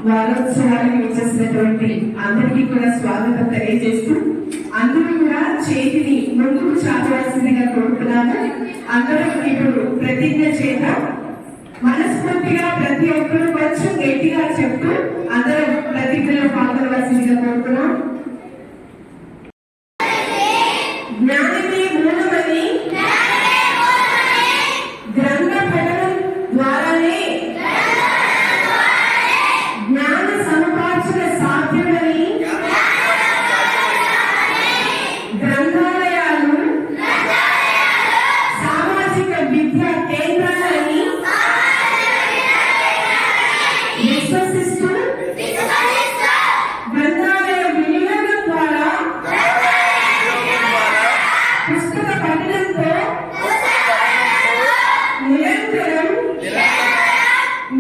వారోత్సవాలకు వచ్చేసినటువంటి అందరికీ కూడా స్వాగతం తెలియజేస్తూ అందరూ కూడా చేతిని ముందుకు చాచవలసిందిగా కోరుతున్నాను. అందరూ ఇప్పుడు ప్రతిజ్ఞ చేద్దాం. మనస్ఫూర్తిగా ప్రతి ఒక్కరూ కొంచెం గట్టిగా చెప్తూ అందరూ ప్రతిజ్ఞలో పాల్గొనవలసిందిగా కోరుతున్నాం. జ్ఞానమే మూలమని గ్రంథ పఠనం ద్వారానే జ్ఞాన సముపార్జన సాధ్యమని గ్రంథాలయాలు సామాజిక విద్యా కేంద్రాలని విశ్వసిస్తూ గ్రంథాలయ వినియోగం ద్వారా పుస్తక పఠనంతో నిరంతరం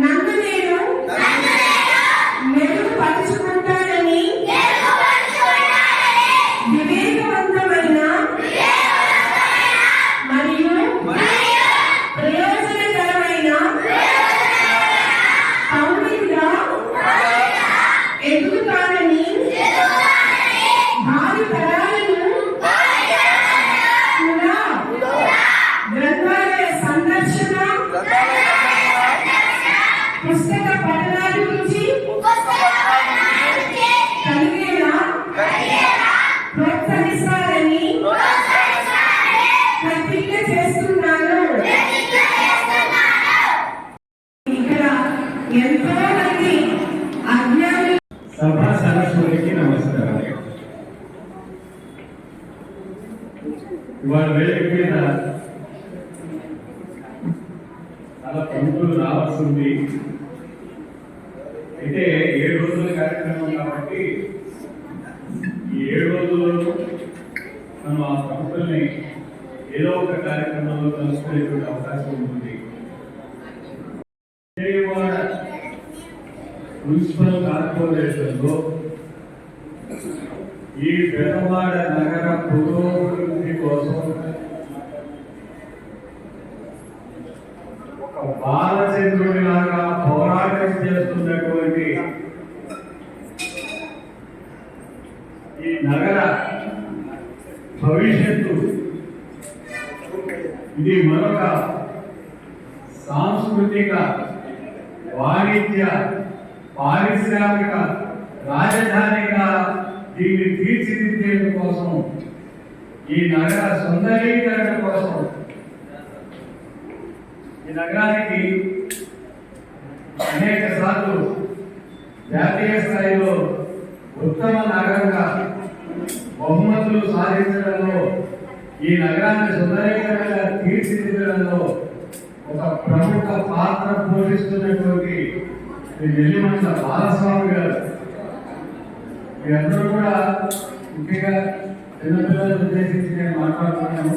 నన్ను నేను మెరుగుపరుచుకుంటానని వివేకవంతమైన మరియు ప్రయోజనకరమైన పౌరుడిగా ఎదుగుతానని భావి తరాలను కూడా గ్రంథాలయ సందర్శన పుస్తక పఠనాల గురించి కలిగేలా ప్రోత్సహిస్తారని ప్రతిజ్ఞ చేస్తున్నాను. ఇక్కడ ఎంతో మంది అజ్ఞానులు సభా సరస్వతికి నమస్కారం. ఇవాళ వేదిక మీద చాలా ప్రముఖులు రావాల్సింది. అయితే 7 రోజుల కార్యక్రమం కాబట్టి ఈ 7 రోజుల్లో మనం ఆ ప్రముఖుల్ని ఏదో ఒక కార్యక్రమంలో కలుసుకునేటువంటి అవకాశం ఉంటుంది. విజయవాడ మున్సిపల్ కార్పొరేషన్లో ఈ బెజవాడ నగర పురోభివృద్ధి కోసం ఒక బాలచంద్రుడిలాగా పోరాటం చేస్తున్నటువంటి ఈ నగర భవిష్యత్తు ఇది మరొక సాంస్కృతిక వాణిజ్య పారిశ్రామిక రాజధానిగా దీన్ని తీర్చిదిద్దేందు కోసం ఈ నగర సుందరీకరణ కోసం ఈ నగరానికి అనేక సార్లు జాతీయ స్థాయిలో ఉత్తమ నగరంగా బహుమతులు సాధించడంలో ఈ నగరాన్ని సుందరీకరణగా తీర్చిదిద్దడంలో ఒక ప్రముఖ పాత్ర పోషిస్తున్నటువంటి నెల్లిమంట్ల బాలస్వామి గారు. మీరందరూ కూడా ముఖ్యంగా చిన్నపిల్లలను ఉద్దేశించి నేను మాట్లాడుతున్నాను.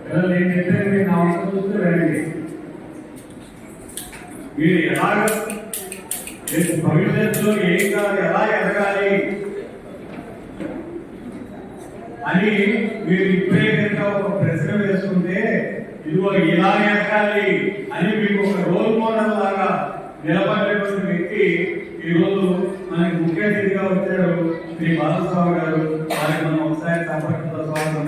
పిల్లలు ఏం చెప్పారు మీరు నా వంట చూస్తూ వెళ్ళండి. మీరు ఎలాగ భవిష్యత్తులో ఏం కాదు ఎలా ఎదగాలి అని మీరు ఇప్పుడే కనుక ఒక ప్రశ్న వేసుకుంటే ఇదిగో ఇలా ఎదగాలి అని మీకు ఒక రోల్ మోడల్ లాగా నిలబడేటువంటి వ్యక్తి ఈరోజు మనకి ముఖ్య అతిథిగా వచ్చారు శ్రీ బాలస్వామి గారు. వారికి మనం ఒకసారి సంపర్కంతో స్వాగతం.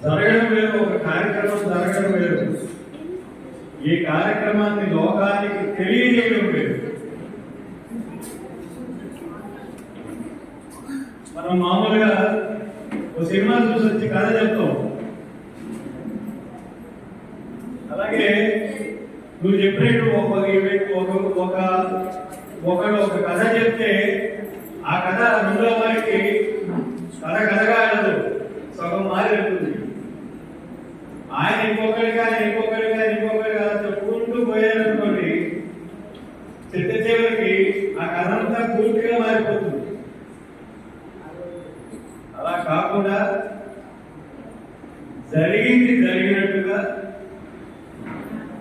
జరగడం వేరు, ఒక కార్యక్రమం జరగడం వేరు, ఈ కార్యక్రమాన్ని లోకానికి తెలియజేయడం వేరు. మనం మామూలుగా ఒక సినిమా చూసి వచ్చి కథ చెప్తాం. అలాగే నువ్వు చెప్పినట్టు ఒకడు ఒక కథ చెప్తే ఆ కథ రెండో వారికి కథగా ఆడదు, సగం మారిపోతుంది. ఆయన ఇంకొకరిగా చెప్పుకుంటూ పోయారనుకోండి, చివరికి ఆ కథ అంతా పూర్తిగా మారిపోతుంది. అలా కాకుండా జరిగినట్టుగా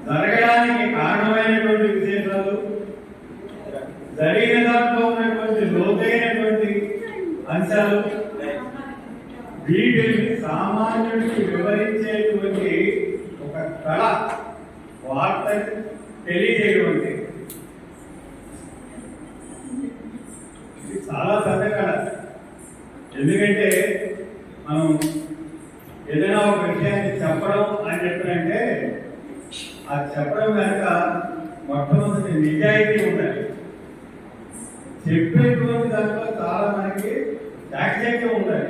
జరగడానికి కారణమైనటువంటి విశేషాలు, జరిగిన దాంట్లో ఉన్నటువంటి లోతైనటువంటి అంశాలు వీటిని సామాన్యుడికి వివరించేటువంటి ఒక కళ వార్త తెలియజేయటువంటి ఇది చాలా పెద్ద కళ. ఎందుకంటే మనం ఏదైనా ఒక విషయాన్ని చెప్పడం అని చెప్పారంటే ఆ చెప్పడం కనుక మొట్టమొదటి నిజాయితీ ఉండాలి. చెప్పేటువంటి దాంట్లో చాలా మనకి చాకచక్యం ఉండాలి.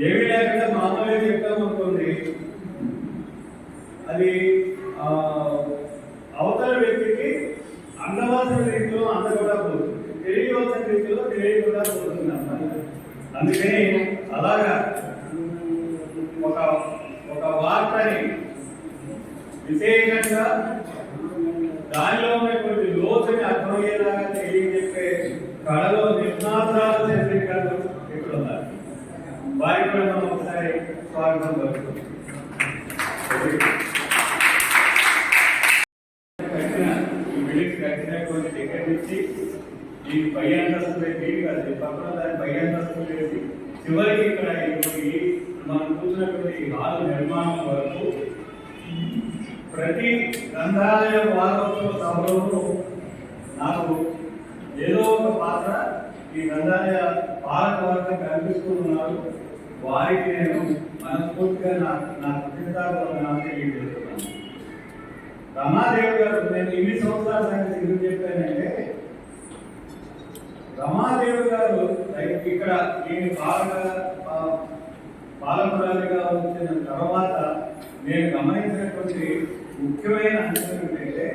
ఏమీ లేకుండా మామూలుగా చెప్తాం అనుకోండి, అది అవతల వ్యక్తికి అందవలసిన రీతిలో అందకుండా పోతుంది, తెలియవలసిన రీతిలో తెలియకుండా పోతుంది అన్నమాట. అందుకని అలాగా ఒక వార్తని విశేషంగా దానిలో ఉన్నటువంటి లోతుని అర్థమయ్యేలాగా తెలియజెప్పే కళలో నిపుణార్థాలు చంద్రికలు ఇక్కడ ఉన్నారు. వారికి కూడా మనం ఒకసారి స్వాగతం పలుకుతాం. కట్టినటువంటి టికెట్ ఇచ్చి ఈ పై అంతస్తు పెట్టి అది పక్కన దాని పై అంతస్తు చేసి చివరికి ఇక్కడ మనం కూర్చున్నటువంటి హాల్ నిర్మాణం వరకు ప్రతి గ్రంథాలయ వారోత్సవ సభలోనూ నాకు ఏదో ఒక పాత్ర ఈ గ్రంథాలయ పాలక వర్గం కనిపిస్తూ ఉన్నారు. వారికి నేను మనస్ఫూర్తిగా నా కృతజ్ఞతలు తెలియజేస్తున్నాను. రమాదేవి గారు, నేను ఇన్ని సంవత్సరాల సంగతి ఎందుకు చెప్పానంటే, రమాదేవి గారు ఇక్కడ నేను పాలకురాలిగా వచ్చిన తర్వాత నేను గమనించినటువంటి ముఖ్యమైన అంశం ఏంటంటే,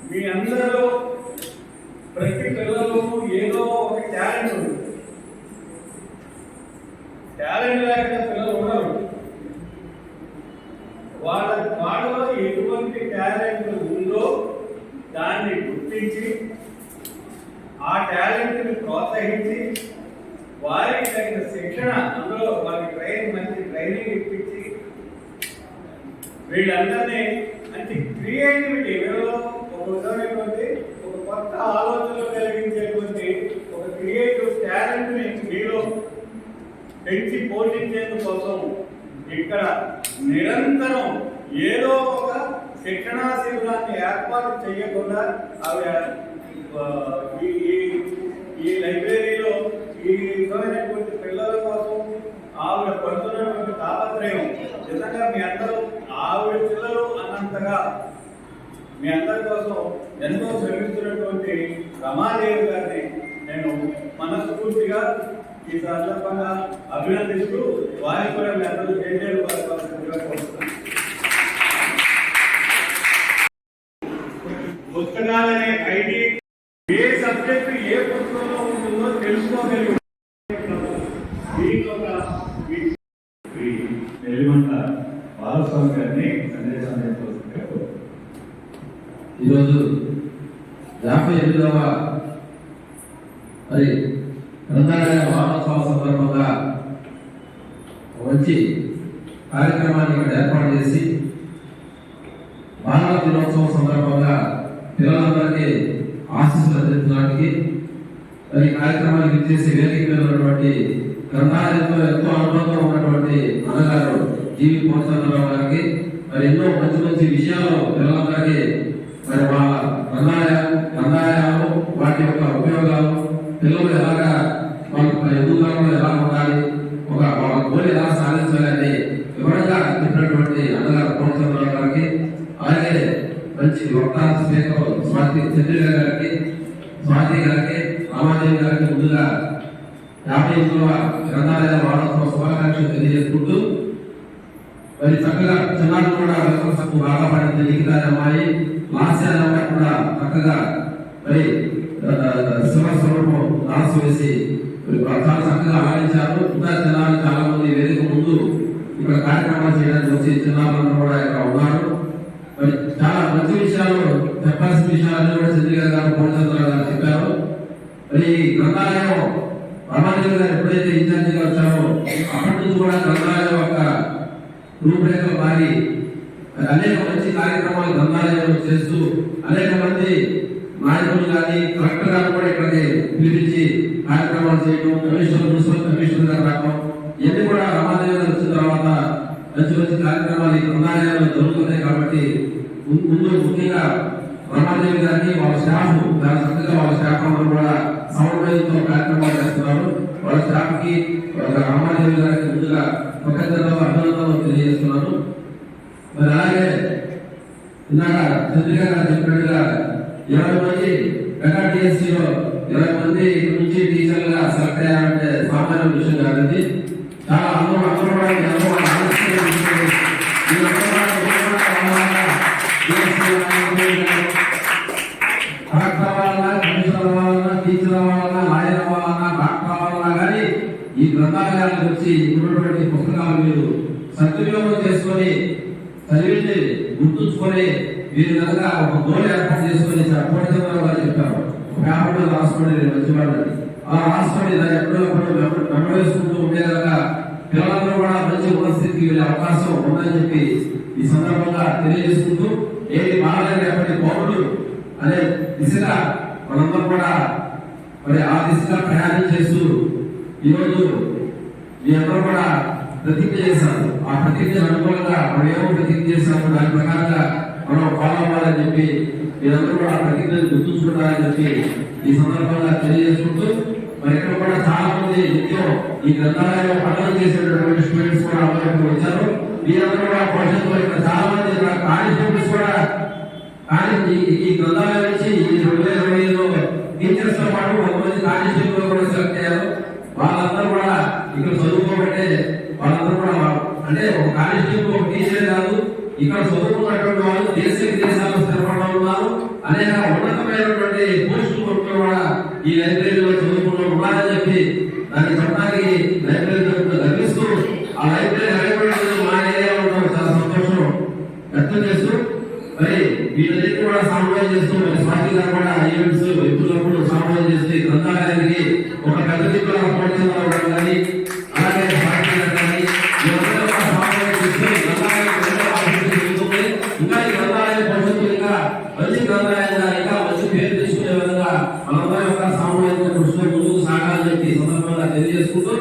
మీ అందరూ ప్రతి పిల్లలు ఏదో ఒక టాలెంట్ ఉంది. టాలెంట్ లేకుండా పిల్లలు ఉండరు. వాళ్ళలో ఎటువంటి టాలెంట్ ఉందో దాన్ని గుర్తించి ఆ టాలెంట్ని ప్రోత్సహించి వారికి తగిన శిక్షణ, అందులో వారికి మంచి ట్రైనింగ్ ఇప్పించి వీళ్ళందరినీ మంచి క్రియేటివిటీ, వీళ్ళలో ఒక విధమైనటువంటి ఒక కొత్త ఆలోచనలు కలిగించేటువంటి ఒక క్రియేటివ్ టాలెంట్ని మీలో పెంచి పోషించేందుకోసం ఇక్కడ నిరంతరం ఏదో ఒక శిక్షణా శిబిరాన్ని ఏర్పాటు చేయకుండా ఆవిడ ఈ లైబ్రరీలో ఈ విధమైనటువంటి పిల్లల కోసం ఆవిడ పడుతున్నటువంటి తాపత్రయం నిజంగా మీ అందరూ ఆవిడ పిల్లలు అన్నంతగా మీ అందరి కోసం ఎంతో శ్రమిస్తున్నటువంటి రమాదేవి గారిని నేను మనస్ఫూర్తిగా ఈ సందర్భంగా అభినందిస్తూ వారికి కూడా మీ అందరూ జైలు కోరుతున్నాను. పుస్తకాలనే ఐడి ఏ సబ్జెక్టు ఏ పుస్తకంలో ఉంటుందో తెలుసుకోగలిగి ఎలిమంట బాలస్వామి గారిని సందేశాన్ని ఈరోజు 58వ మరి గ్రంథాలయ వారోత్సవ సందర్భంగా మంచి కార్యక్రమాన్ని ఇక్కడ ఏర్పాటు చేసి బాలల దినోత్సవం సందర్భంగా పిల్లలందరికీ ఆశీస్సులు అందించడానికి మరి కార్యక్రమానికి ఇచ్చేసి వేదిక మీద ఉన్నటువంటి గ్రంథాలయంతో ఎంతో అనుబంధం ఉన్నటువంటి అన్నగారు జీవి కోనచంద్రరావు గారికి మరి ఎన్నో మంచి మంచి విషయాలు పిల్లలందరికీ మరి వాళ్ళ గ్రంథాలయాలు వాటి యొక్క ఉపయోగాలు, పిల్లలు ఎలాగా వాళ్ళ ఎదుగుదలలో ఎలా ఉండాలి, వాళ్ళ గోల్ ఎలా సాధించాలని వివరంగా చెప్పినటువంటి అన్నగారు కోనచంద్రరావు గారికి, అలాగే మంచి వక్త స్పీకర్ స్వాతి చంద్రిక గారికి, స్వాతి గారికి, రామాదేవి గారికి ముందుగా 58వ గ్రంథాలయ వారోత్సవ శుభాకాంక్షలు తెలియజేసుకుంటూ మరి చక్కగా చిన్నాడు కూడా వెల్కమ్ బాగా పడింది. లిఖితారి అమ్మాయి, లాస్యాల అమ్మాయి కూడా చక్కగా మరి శివస్వరూపం డాన్స్ వేసి చాలా చక్కగా ఆడించారు. ఇంకా చిన్నాడు చాలా మంది వేదిక ముందు ఇక్కడ కార్యక్రమాలు చేయడానికి వచ్చి చిన్నారులందరూ కూడా ఇక్కడ ఉన్నారు. మరి చాలా మంచి విషయాలు, చెప్పాల్సిన విషయాలన్నీ కూడా చంద్రిక గారు కోనచంద్రరావు గారు చెప్పారు. మరి గ్రంథాలయం రామాదేవి గారు ఎప్పుడైతే ఇన్ఛార్జిగా వచ్చారో అప్పటి నుంచి కూడా గ్రంథాలయం యొక్క రూపురేఖలు మారి అనేక మంచి కార్యక్రమాలు గ్రంథాలయంలో చేస్తూ అనేక మంది నాయకులు కానీ కలెక్టర్ గారు కూడా ఇక్కడికి పిలిపించి కార్యక్రమాలు చేయడం, మున్సిపల్ కమిషనర్ గారు రావడం, ఇవన్నీ కూడా రమాదేవి గారు వచ్చిన తర్వాత మంచి మంచి కార్యక్రమాలు ఈ గ్రంథాలయాల్లో జరుగుతున్నాయి. కాబట్టి ముందు ముఖ్యంగా రమాదేవి గారిని వాళ్ళ స్టాఫ్ చాలా చక్కగా వాళ్ళ స్టాఫ్ అందరూ కూడా సమన్వయంతో కార్యక్రమాలు చేస్తున్నారు. వాళ్ళ స్టాఫ్ కి రమాదేవి గారికి ముందుగా కృతజ్ఞతలు అభినందనలు తెలియజేస్తున్నాను. మరి అలాగే ఇందాక చంద్రిక గారు చెప్పినట్టుగా 20 మంది మెగా టీఎస్సీలో 20 మంది నుంచి టీచర్లుగా సెలెక్ట్ అయ్యారంటే సామాన్య విషయం కాదండి. చాలా అందరూ కూడా కలెక్టర్ అవ్వాలన్నా, కమిషనర్ అవ్వాలన్నా, టీచర్ అవ్వాలన్నా, లాయర్ అవ్వాలన్నా, డాక్టర్ అవ్వాలన్నా కానీ ఈ గ్రంథాలయాలకు వచ్చి ఉన్నటువంటి పుస్తకాలు మీరు సద్వినియోగం చేసుకొని చదివించి గుర్తుంచుకొని మీరు కనుక ఒక గోల్ ఏర్పాటు చేసుకొని చంద్రబాబు గారు చెప్పారు, పేపర్లో రాసుకోండి, నేను మంచివాళ్ళని అలా రాసుకోండి, దాన్ని ఎప్పుడప్పుడు మెమరేసుకుంటూ ఉంటే కనుక పిల్లలందరూ కూడా మంచి పరిస్థితికి వెళ్ళే అవకాశం ఉందని చెప్పి ఈ సందర్భంగా తెలియజేసుకుంటూ ఏది బాగాలేనటువంటి పౌరులు అనే దిశగా మనందరూ కూడా మరి ఆ దిశగా ప్రయాణం చేస్తూ ఈరోజు మీ అందరూ కూడా ప్రతిజ్ఞ చేశారు. ఆ ప్రతిజ్ఞ అనుకూలంగా మనం ఏమో ప్రతిజ్ఞ చేశాము, దాని ప్రకారంగా మనం ఫాలో అవ్వాలని చెప్పి మీరందరూ కూడా ఆ ప్రతిజ్ఞను గుర్తుంచుకుంటారని చెప్పి ఈ సందర్భంగా తెలియజేసుకుంటూ మరి ఇక్కడ కూడా చాలా మంది నిత్యం ఈ గ్రంథాలయంలో పఠనం చేసేటటువంటి స్టూడెంట్స్ కూడా అందులోకి వచ్చారు. మీరందరూ కూడా భవిష్యత్తులో ఇక్కడ చాలా మంది కానిస్టేబుల్స్ కూడా కానీ ఈ గ్రంథాలయం నుంచి ఈ 2025లో టీచర్స్ తో పాటు 100 మంది కానిస్టేబుల్ కూడా సెలెక్ట్ అయ్యారు. వాళ్ళందరూ కూడా ఇక్కడ చదువుకోబట్టే వాళ్ళందరూ కూడా అంటే ఒక కానిస్టేబుల్ ఒక టీచర్ కాదు, ఇక్కడ చదువుకున్నటువంటి వాళ్ళు దేశ విదేశాల్లో స్థిరపడడం ఉన్నారు. అనేక ఉన్నతమైనటువంటి పోస్టులు కొట్టుకుని కూడా ఈ లైబ్రరీలో చదువుకుంటూ ఉన్నారని చెప్పి దాన్ని చెప్పడానికి లైబ్రరీ లభిస్తూ ఆ లైబ్రరీ మా ఏరియాలో ఉండడం చాలా సంతోషం వ్యక్తం చేస్తూ మరి వీళ్ళందరికీ కూడా సమన్వయం చేస్తూ మరి స్వాతి గారు కూడా ఈవెంట్స్ ఎప్పుడప్పుడు సమన్వయం చేస్తూ ఈ గ్రంథాలయానికి ఒక పెద్ద దిక్కుల పోటీలు కానీ అలాగే స్వాతి గారు కానీ వీళ్ళందరూ కూడా సమన్వయం చేస్తూ గ్రంథాలయం ఇంకా ఈ గ్రంథాలయం భవిష్యత్తు ఇంకా మంచి గ్రంథాలయంగా ఇంకా మంచి పేరు తీసుకునే విధంగా మనందరం యొక్క సామూహిక కృషిలో ముందుకు సాగాలని చెప్పి సందర్భంగా తెలియజేసుకుంటూ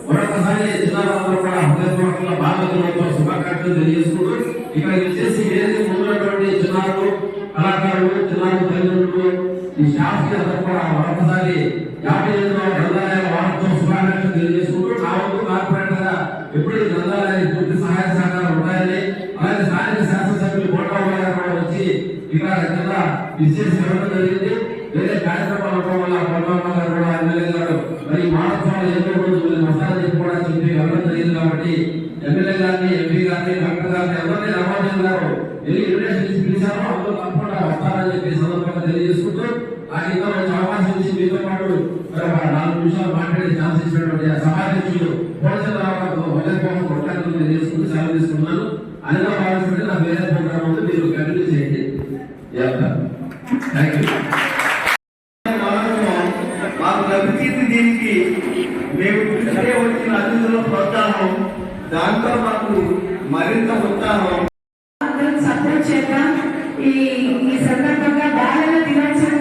మరొకసారి చిన్నారందరూ కూడా హృదయపూర్వకంగా బాధ్యతలతో శుభాకాంక్షలు తెలియజేసుకుంటూ ఇక్కడ చేసి వేదిక ముందున్నటువంటి చిన్నారులు, కళాకారులు, చిన్నారులు తల్లిదండ్రులు, ఈ స్టాఫ్ కి అందరూ కూడా మరొకసారి 58వ గ్రంథాలయ వారోత్సవ శుభాకాంక్షలు తెలియజేసుకుంటూ నా వంతు కార్పొరేటర్ గా ఎప్పుడు ఈ గ్రంథాలయానికి పూర్తి సహాయ సహకారాలు ఉంటాయని అలాగే స్థానిక శాసనసభ్యులు కోటరావు గారు కూడా వచ్చి ఇక్కడ కింద విశేష ఇవ్వడం జరిగింది. వేరే కార్యక్రమాలు ఉండడం వల్ల కోటరావు గారు కూడా ఎమ్మెల్యే గారు మరి వారోత్సవాలు ఎన్నో రోజులు మసాలా చెప్పి కూడా చెప్పి వెళ్ళడం జరిగింది. కాబట్టి ఎమ్మెల్యే గారిని, ఎంపీ గారిని, డాక్టర్ గారిని ఎవరిని రామాజన్ గారు వెళ్ళి ఇన్విటేషన్ పిలిచారో అందరూ తప్పకుండా వస్తారని చెప్పి సందర్భంగా తెలియజేసుకుంటూ నాకు ఇంకా మంచి అవకాశం ఇచ్చి మీతో పాటు 4 నిమిషాలు మాట్లాడే ఛాన్స్ ఇచ్చినటువంటి సమాధ్యక్షులు కోటచంద్రరావు హృదయపూర్వక కొట్టాలను తెలియజేసుకుంటూ సెలవు తీసుకున్నాను. అనిగా భావిస్తుంటే నాకు వేరే ప్రోగ్రామ్ ఉంది, మీరు కంటిన్యూ చేయండి. Thank you. మాకు లభించింది దీనికి మేము ఇక్కడే వచ్చిన అతిథుల ప్రోత్సాహం, దాంతో మాకు మరింత ఉత్సాహం. అందరం సపోర్ట్ చేద్దాం. ఈ సందర్భంగా బాలల దినోత్సవం